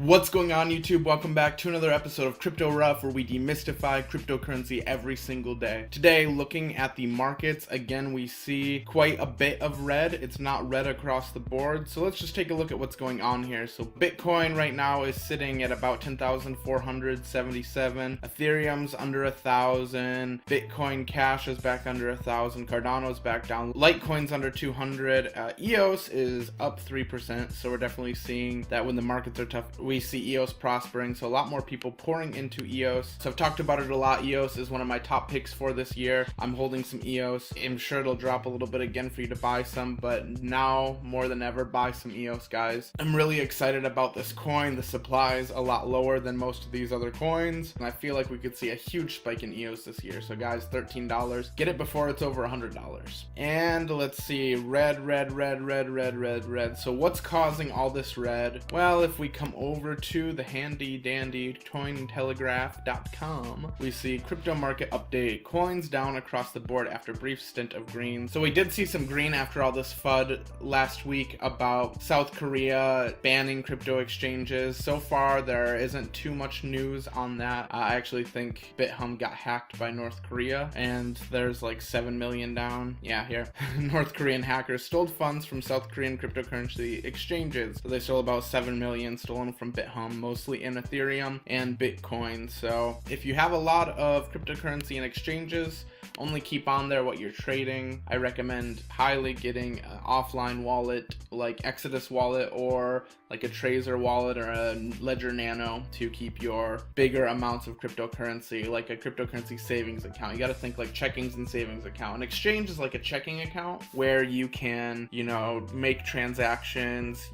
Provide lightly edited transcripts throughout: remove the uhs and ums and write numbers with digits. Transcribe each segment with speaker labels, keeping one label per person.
Speaker 1: What's going on, YouTube? Welcome back to another episode of CryptoRuff, where we demystify cryptocurrency every single day. Today, looking at the markets, again, we see quite a bit of red. It's not red across the board, so let's just take a look at what's going on here. So Bitcoin right now is sitting at about 10,477. Ethereum's under 1,000. Bitcoin Cash is back under 1,000. Cardano's back down. Litecoin's under 200. EOS is up 3%, so we're definitely seeing that when the markets are tough, we see EOS prospering, so a lot more people pouring into EOS. So I've talked about it a lot. EOS is one of my top picks for this year. I'm holding some EOS. I'm sure it'll drop a little bit again for you to buy some, but now more than ever, buy some EOS, guys. I'm really excited about this coin. The supply is a lot lower than most of these other coins, and I feel like we could see a huge spike in EOS this year. So guys, $13. Get it before it's over $100. And let's see, red. So what's causing all this red? Well, if we come over to the handy dandy cointelegraph.com, we see crypto market update. Coins down across the board after brief stint of green. So we did see some green after all this FUD last week about South Korea banning crypto exchanges. So far, there isn't too much news on that. I actually think BitHum got hacked by North Korea, and there's like 7 million down. Yeah, here. North Korean hackers stole funds from South Korean cryptocurrency exchanges. So they stole about 7 million stolen from BitHum, mostly in Ethereum and Bitcoin. So if you have a lot of cryptocurrency and exchanges, only keep on there what you're trading. I recommend highly getting an offline wallet like Exodus wallet or like a Trezor wallet or a Ledger Nano to keep your bigger amounts of cryptocurrency, like a cryptocurrency savings account. You got to think like checkings and savings account. An exchange is like a checking account where you can, make transactions,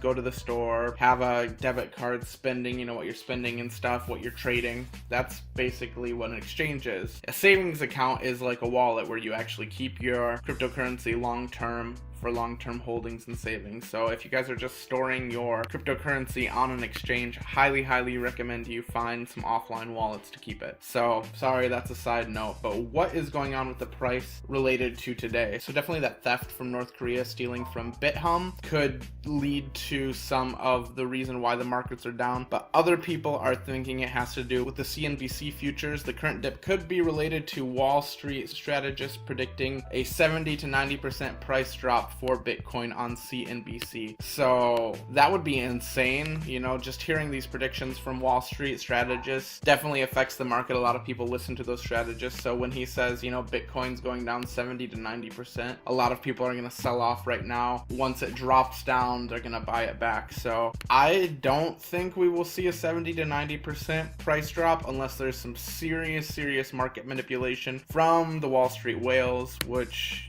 Speaker 1: go to the store, have a debit card spending, what you're spending and stuff, what you're trading. That's basically what an exchange is. A savings account is like a wallet where you actually keep your cryptocurrency long-term for long-term holdings and savings. So if you guys are just storing your cryptocurrency on an exchange, highly recommend you find some offline wallets to keep it. So sorry, that's a side note, but what is going on with the price related to today? So definitely that theft from North Korea stealing from BitHum could lead to some of the reason why the markets are down, but other people are thinking it has to do with the CNBC futures. The current dip could be related to Wall Street strategists predicting a 70 to 90% price drop for Bitcoin on CNBC. So that would be insane. Just hearing these predictions from Wall Street strategists definitely affects the market. A lot of people listen to those strategists. So when he says, Bitcoin's going down 70 to 90%, a lot of people are going to sell off right now. Once it drops down, they're going to buy it back. So I don't think we will see a 70 to 90% price drop unless there's some serious market manipulation from the Wall Street whales, which,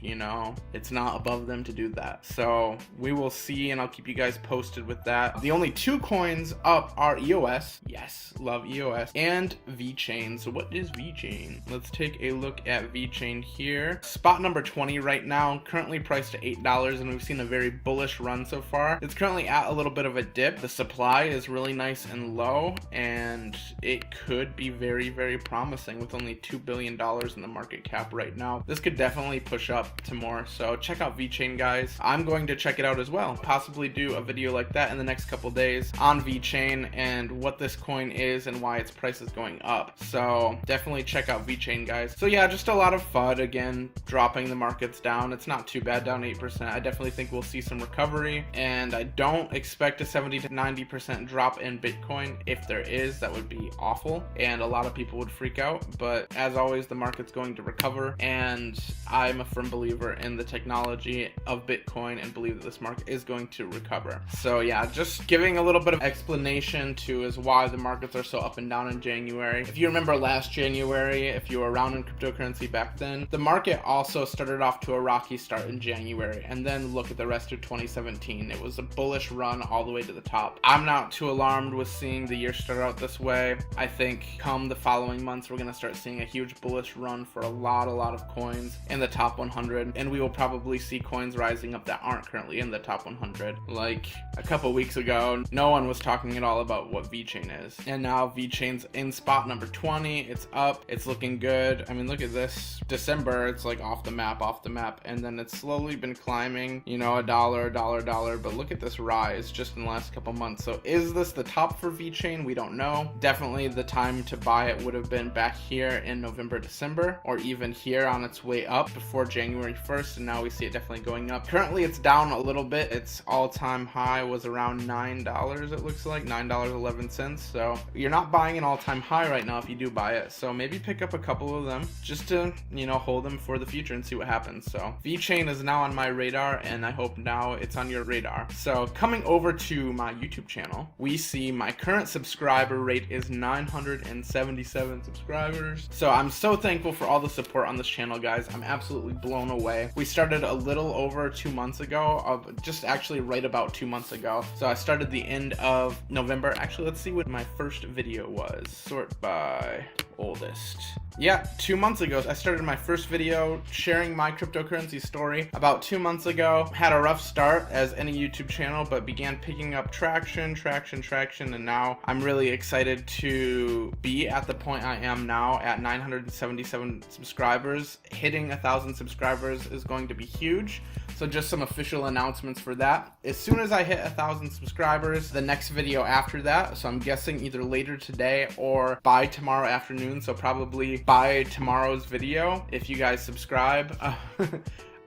Speaker 1: it's not above them to do that. So we will see, and I'll keep you guys posted with that. The only two coins up are EOS. Yes, love EOS. And VeChain. So what is VeChain? Let's take a look at VeChain here. Spot number 20 right now, currently priced at $8, and we've seen a very bullish run so far. It's currently at a little bit of a dip. The supply is really nice and low, and it could be very promising with only $2 billion in the market cap right now. This could definitely push up to more. So check out VeChain, guys. I'm going to check it out as well. Possibly do a video like that in the next couple days on VeChain and what this coin is and why its price is going up. So definitely check out VeChain, guys. So yeah, just a lot of FUD again, dropping the markets down. It's not too bad, down 8%. I definitely think we'll see some recovery, and I don't expect a 70 to 90% drop in Bitcoin. If there is, that would be awful, and a lot of people would freak out. But as always, the market's going to recover, and I'm a firm believer in the technology of Bitcoin and believe that this market is going to recover. So yeah, just giving a little bit of explanation to is why the markets are so up and down in January. If you remember last January, if you were around in cryptocurrency back then, the market also started off to a rocky start in January, and then look at the rest of 2017. It was a bullish run all the way to the top. I'm not too alarmed with seeing the year start out this way. I think come the following months, we're going to start seeing a huge bullish run for a lot of coins in the top 100, and we will probably see coins rising up that aren't currently in the top 100. Like a couple weeks ago, no one was talking at all about what VeChain is. And now VeChain's in spot number 20. It's up. It's looking good. I mean, look at this. December, it's like off the map. And then it's slowly been climbing, you know, $1. But look at this rise just in the last couple months. So is this the top for VeChain? We don't know. Definitely the time to buy it would have been back here in November, December, or even here on its way up before January 1st. And now we see it definitely going up. Currently, it's down a little bit. Its all-time high was around $9, it looks like, $9.11. So you're not buying an all-time high right now if you do buy it. So maybe pick up a couple of them just to, you know, hold them for the future and see what happens. So VeChain is now on my radar, and I hope now it's on your radar. So coming over to my YouTube channel, we see my current subscriber rate is 977 subscribers. So I'm so thankful for all the support on this channel, guys. I'm absolutely blown away. We started a little over 2 months ago, just actually right about 2 months ago. So I started the end of November. Actually, let's see what my first video was. Sort by oldest. Yeah, 2 months ago, I started my first video sharing my cryptocurrency story. About 2 months ago, had a rough start as any YouTube channel, but began picking up traction, and now I'm really excited to be at the point I am now at 977 subscribers. Hitting 1,000 subscribers is going to be huge. So just some official announcements for that. As soon as I hit 1,000 subscribers, the next video after that, so I'm guessing either later today or by tomorrow afternoon, so probably by tomorrow's video, if you guys subscribe,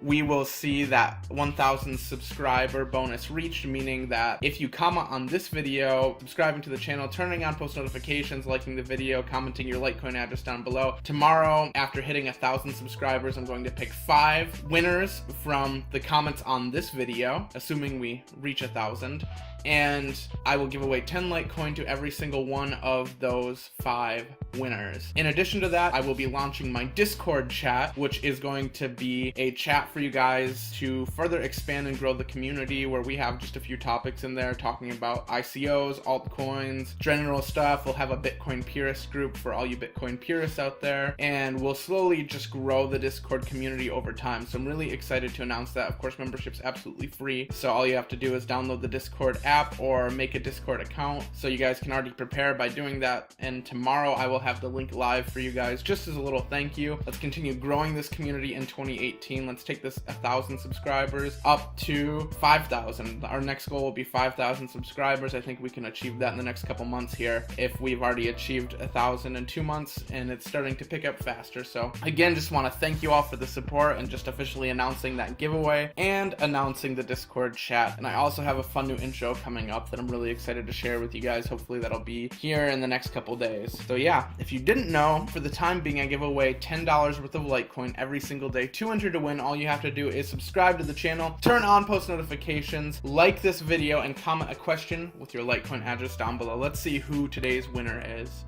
Speaker 1: we will see that 1,000 subscriber bonus reached, meaning that if you comment on this video, subscribing to the channel, turning on post notifications, liking the video, commenting your Litecoin address down below, tomorrow, after hitting 1,000 subscribers, I'm going to pick 5 winners from the comments on this video, assuming we reach 1,000. And I will give away 10 Litecoin to every single one of those 5 winners. In addition to that, I will be launching my Discord chat, which is going to be a chat for you guys to further expand and grow the community, where we have just a few topics in there talking about ICOs, altcoins, general stuff. We'll have a Bitcoin purist group for all you Bitcoin purists out there, and we'll slowly just grow the Discord community over time. So I'm really excited to announce that. Of course, membership's absolutely free, so all you have to do is download the Discord app or make a Discord account, so you guys can already prepare by doing that. And tomorrow I will have the link live for you guys just as a little thank you. Let's continue growing this community in 2018. Let's take this 1,000 subscribers up to 5,000. Our next goal will be 5,000 subscribers. I think we can achieve that in the next couple months here if we've already achieved 1,000 in 2 months, and it's starting to pick up faster. So again, just want to thank you all for the support and just officially announcing that giveaway and announcing the Discord chat. And I also have a fun new intro coming up that I'm really excited to share with you guys. Hopefully that'll be here in the next couple days. So yeah, if you didn't know, for the time being, I give away $10 worth of Litecoin every single day. To enter to win, all you have to do is subscribe to the channel, turn on post notifications, like this video, and comment a question with your Litecoin address down below. Let's see who today's winner is.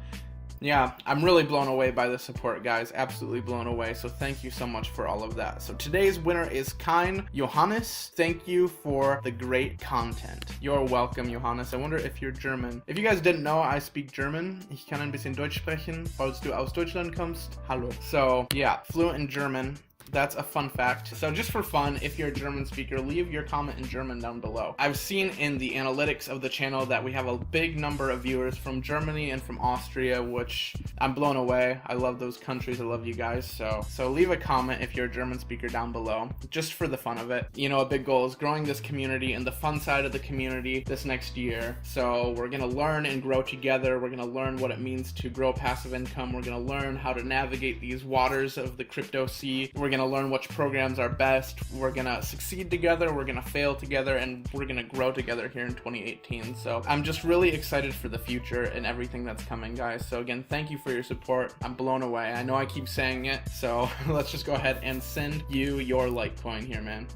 Speaker 1: Yeah, I'm really blown away by the support, guys. Absolutely blown away. So thank you so much for all of that. So today's winner is Kein Johannes. Thank you for the great content. You're welcome, Johannes. I wonder if you're German. If you guys didn't know, I speak German. Ich kann ein bisschen Deutsch sprechen. Falls du aus Deutschland kommst, hallo. So yeah, fluent in German. That's a fun fact. So just for fun, if you're a German speaker, leave your comment in German down below. I've seen in the analytics of the channel that we have a big number of viewers from Germany and from Austria, which I'm blown away. I love those countries. I love you guys. So leave a comment if you're a German speaker down below, just for the fun of it. You know, a big goal is growing this community and the fun side of the community this next year. So we're going to learn and grow together. We're going to learn what it means to grow passive income. We're going to learn how to navigate these waters of the crypto sea. We're going to learn which programs are best. We're gonna succeed together, we're gonna fail together, and we're gonna grow together here in 2018. So I'm just really excited for the future and everything that's coming, guys. So again, thank you for your support. I'm blown away. I know I keep saying it, so let's just go ahead and send you your Litecoin here, man.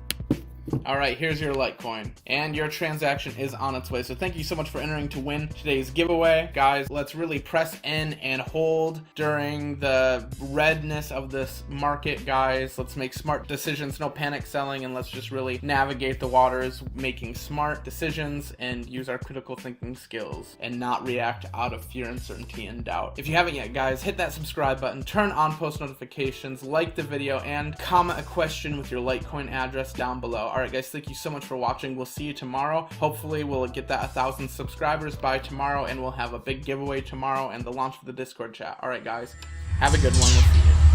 Speaker 1: Alright, here's your Litecoin, and your transaction is on its way. So thank you so much for entering to win today's giveaway. Guys, let's really press in and hold during the redness of this market, guys. Let's make smart decisions, no panic selling, and let's just really navigate the waters, making smart decisions and use our critical thinking skills and not react out of fear, uncertainty, and doubt. If you haven't yet, guys, hit that subscribe button, turn on post notifications, like the video, and comment a question with your Litecoin address down below. Alright guys, thank you so much for watching. We'll see you tomorrow. Hopefully we'll get that 1,000 subscribers by tomorrow, and we'll have a big giveaway tomorrow and the launch of the Discord chat. Alright guys, have a good one. We'll see you.